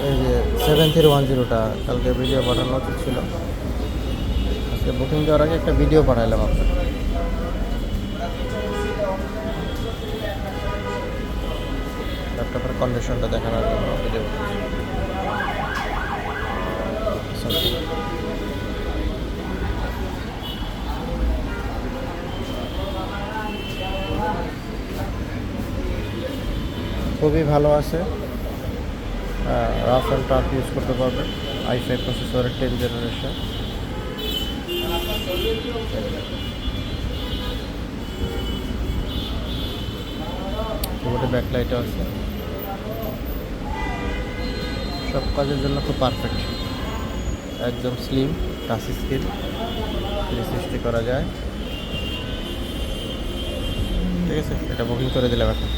এই যে 7310টা কালকে ভিডিও পাঠানো উচিত ছিল, আজকে বুকিং দেওয়ার আগে একটা ভিডিও পাঠাইলাম আপনার। ল্যাপটপের কন্ডিশনটা দেখানোর জন্য ভিডিও খুবই ভালো আছে, রাফ অ্যান্ড টাফ ইউজ করতে পারবেন। i5 প্রসেসরের 10 জেনারেশন। কিবোর্ডে ব্যাকলাইটও আছে, সব কাজের জন্য খুব পারফেক্ট। একদম স্লিম টাচ স্ক্রিন, 360 করা যায়। ঠিক আছে, এটা বুকিং করে দিলাম এখন।